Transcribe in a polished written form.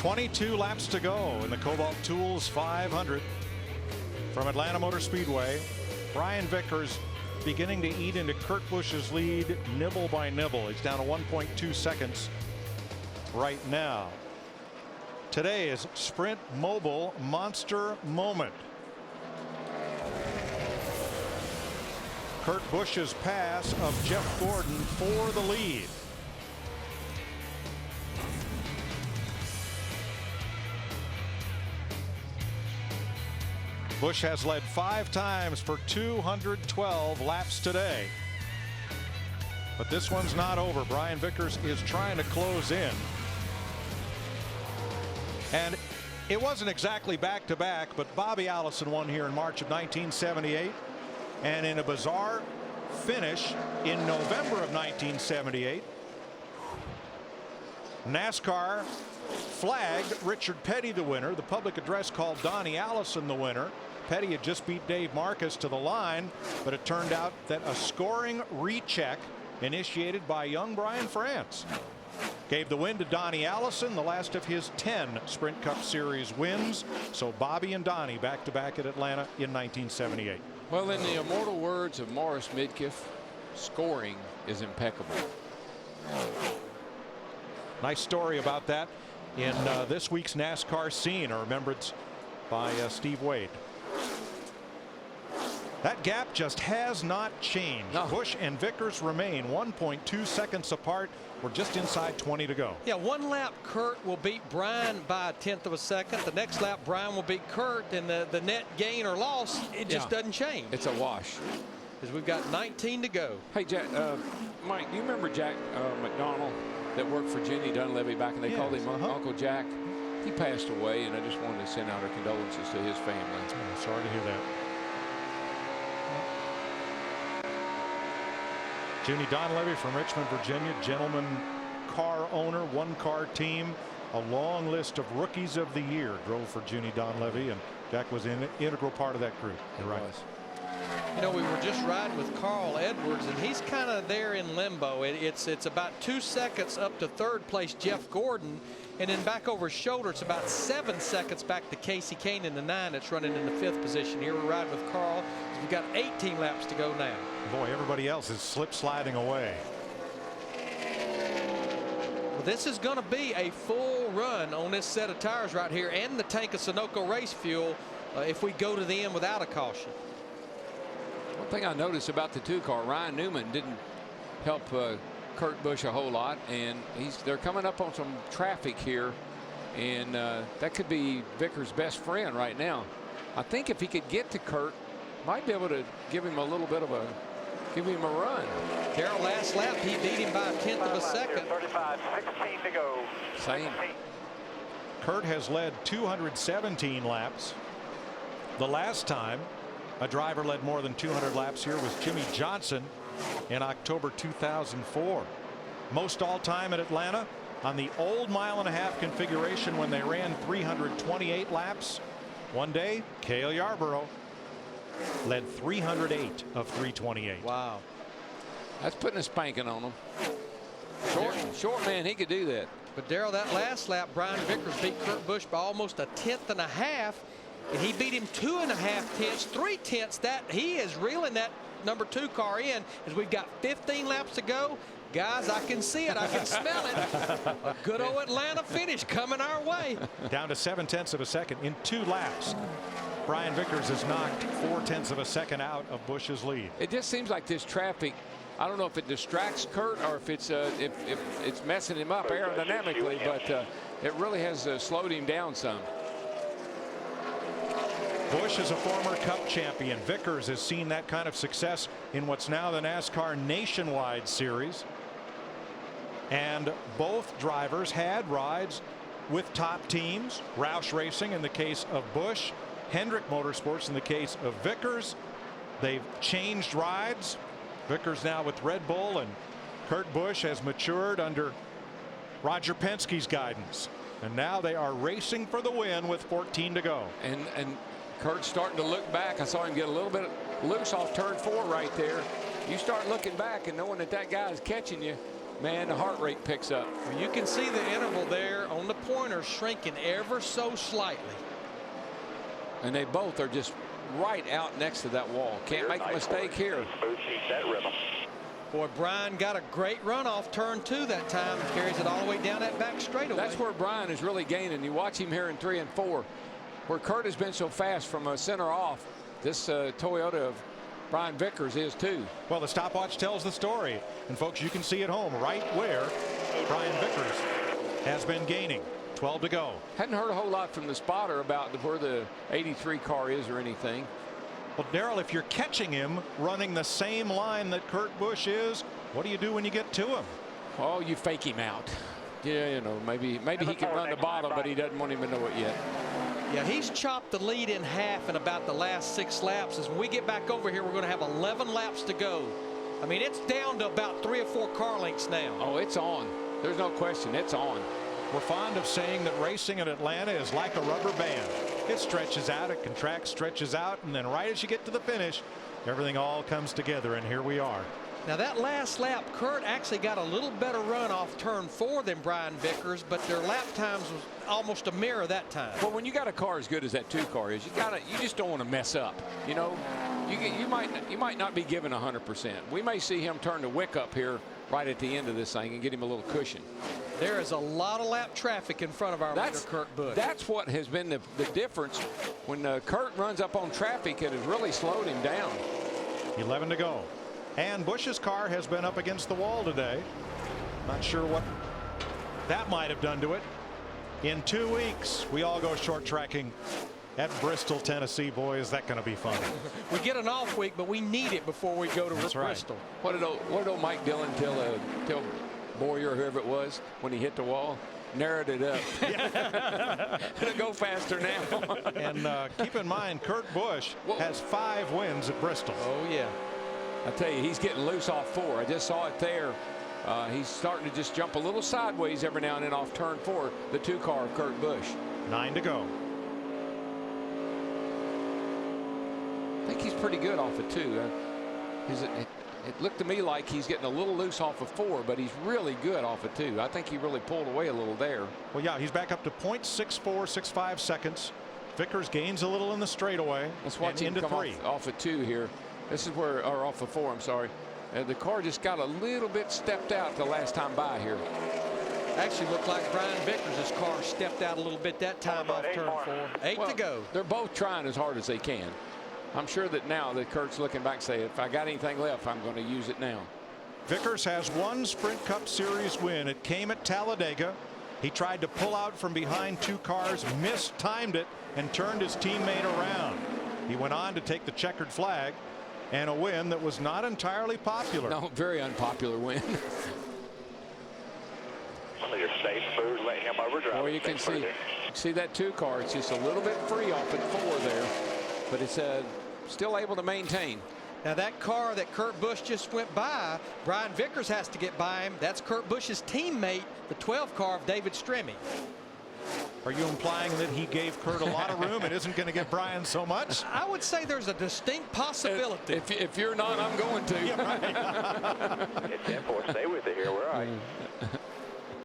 22 laps to go in the Kobalt Tools 500 from Atlanta Motor Speedway. Brian Vickers beginning to eat into Kurt Busch's lead nibble by nibble. He's down to 1.2 seconds right now. Today is Sprint Mobile Monster Moment. Kurt Busch's pass of Jeff Gordon for the lead. Busch has led 5 times for 212 laps today. But this one's not over. Brian Vickers is trying to close in. And it wasn't exactly back-to-back, but Bobby Allison won here in March of 1978. And in a bizarre finish in November of 1978, NASCAR flagged Richard Petty the winner. The public address called Donnie Allison the winner. Petty had just beat Dave Marcus to the line, but it turned out that a scoring recheck initiated by young Brian France gave the win to Donnie Allison, the last of his 10 Sprint Cup Series wins. So Bobby and Donnie back-to-back at Atlanta in 1978. Well, in the immortal words of Morris Midkiff, scoring is impeccable. Nice story about that in this week's NASCAR scene, a remembrance by Steve Wade. That gap just has not changed. No. Busch and Vickers remain 1.2 seconds apart. We're just inside 20 to go. Yeah, one lap Kurt will beat Brian by 1/10 of a second. The next lap Brian will beat Kurt, and the net gain or loss, it just doesn't change. It's a wash. Because we've got 19 to go. Hey, Jack, Mike, you remember Jack McDonald that worked for Jenny Dunleavy back, and they called him Uncle Jack? He passed away, and I just wanted to send out our condolences to his family. Oh, sorry to hear that. Junie Donlevy from Richmond, Virginia, gentleman car owner, one-car team. A long list of rookies of the year drove for Junie Donlevy, and Jack was an integral part of that group. You're right. You know, we were just riding with Carl Edwards, and he's kind of there in limbo. It's about 2 seconds up to third place Jeff Gordon, and then back over his shoulder it's about 7 seconds back to Casey Kane in the 9 that's running in the 5th position. Here we're riding with Carl. We've got 18 laps to go now. Boy, everybody else is slip sliding away. Well, this is going to be a full run on this set of tires right here and the tank of Sunoco race fuel if we go to the end without a caution. One thing I noticed about the 2-car, Ryan Newman didn't help Kurt Busch a whole lot, and they're coming up on some traffic here, and that could be Vickers' best friend right now. I think if he could get to Kurt, might be able to give him a little bit of a run. Darrell, last lap he beat him by 1/10 of a second. 35-16 to go. Same. Kurt has led 217 laps. The last time a driver led more than 200 laps here was Jimmy Johnson in October 2004. Most all-time at Atlanta on the old mile-and-a-half configuration when they ran 328 laps. One day, Cale Yarborough led 308 of 328. Wow. That's putting a spanking on him. Short man, he could do that. But Darrell, that last lap, Brian Vickers beat Kurt Busch by almost 1/10.5, and he beat him 2.5 tenths, 3 tenths. That he is reeling that number 2 car in as we've got 15 laps to go. Guys, I can see it. I can smell it. A good old Atlanta finish coming our way. Down to 7/10 of a second in 2 laps. Brian Vickers has knocked 4/10 of a second out of Busch's lead. It just seems like this traffic, I don't know if it distracts Kurt or if it's messing him up aerodynamically, but it really has slowed him down some. Busch is a former Cup champion. Vickers has seen that kind of success in what's now the NASCAR Nationwide Series. And both drivers had rides with top teams. Roush Racing in the case of Busch, Hendrick Motorsports in the case of Vickers. They've changed rides. Vickers now with Red Bull, and Kurt Busch has matured under Roger Penske's guidance. And now they are racing for the win with 14 to go. And Kurt's starting to look back. I saw him get a little bit loose off turn 4 right there. You start looking back and knowing that guy is catching you, man, the heart rate picks up. Well, you can see the interval there on the pointer shrinking ever so slightly. And they both are just right out next to that wall. Can't make a mistake here. Smooth keep that rhythm. Boy, Brian got a great run off turn 2 that time and carries it all the way down that back straightaway. That's where Brian is really gaining. You watch him here in 3 and 4, where Kurt has been so fast from a center off. This Toyota of Brian Vickers is too. Well, the stopwatch tells the story. And folks, you can see at home right where Brian Vickers has been gaining. 12 to go. Hadn't heard a whole lot from the spotter about where the 83 car is or anything. Well, Darrell, if you're catching him running the same line that Kurt Busch is, what do you do when you get to him? Oh, you fake him out. Yeah, you know, maybe he can run the bottom, but he doesn't want him to know it yet. Yeah, he's chopped the lead in half in about the last 6 laps. As when we get back over here, we're going to have 11 laps to go. I mean, it's down to about 3 or 4 car lengths now. Oh, it's on. There's no question. It's on. We're fond of saying that racing in Atlanta is like a rubber band. It stretches out, it contracts, stretches out, and then right as you get to the finish, everything all comes together, and here we are. Now that last lap, Kurt actually got a little better run off turn 4 than Brian Vickers, but their lap times was almost a mirror that time. Well, when you got a car as good as that 2 car is, you just don't want to mess up. You know, you might not be given 100%. We may see him turn the wick up here right at the end of this thing and get him a little cushion. There is a lot of lap traffic in front of our leader, Kurt Busch. That's what has been the difference. When Kurt runs up on traffic, it has really slowed him down. 11 to go. And Busch's car has been up against the wall today. Not sure what that might have done to it. In 2 weeks, we all go short tracking at Bristol, Tennessee. Boy, is that going to be fun. We get an off week, but we need it before we go to Bristol. Right. What did old Mike Dillon tell Boyer, whoever it was, when he hit the wall? Narrowed it up. It'll go faster now. And keep in mind, Kurt Busch has 5 wins at Bristol. Oh, yeah. I tell you, he's getting loose off 4. I just saw it there. He's starting to just jump a little sideways every now and then off turn 4, the 2 car of Kurt Busch. 9 to go. I think he's pretty good off of 2. It looked to me like he's getting a little loose off of 4, but he's really good off of 2. I think he really pulled away a little there. Well, yeah, he's back up to 0.6465 seconds. Vickers gains a little in the straightaway. Let's watch him into come 3. off of 2 here. This is where, or off of 4, I'm sorry. The car just got a little bit stepped out the last time by here. Actually looked like Brian Vickers' car stepped out a little bit that time off turn 4. 8 to go. They're both trying as hard as they can. I'm sure that now that Kurt's looking back, say, if I got anything left, I'm going to use it now. Vickers has 1 Sprint Cup Series win. It came at Talladega. He tried to pull out from behind 2 cars, mistimed it, and turned his teammate around. He went on to take the checkered flag and a win that was not entirely popular. No, very unpopular win. Some of your safe food, let him overdrive. Well, you can see that 2 car. It's just a little bit free off at 4 there, but it's still able to maintain. Now that car that Kurt Busch just went by, Brian Vickers has to get by him. That's Kurt Busch's teammate, the 12 car of David Stremme. Are you implying that he gave Kurt a lot of room and isn't going to get Brian so much? I would say there's a distinct possibility. If you're not, I'm going to. Yeah, right. It's 10-4. Stay with it here. We're all right.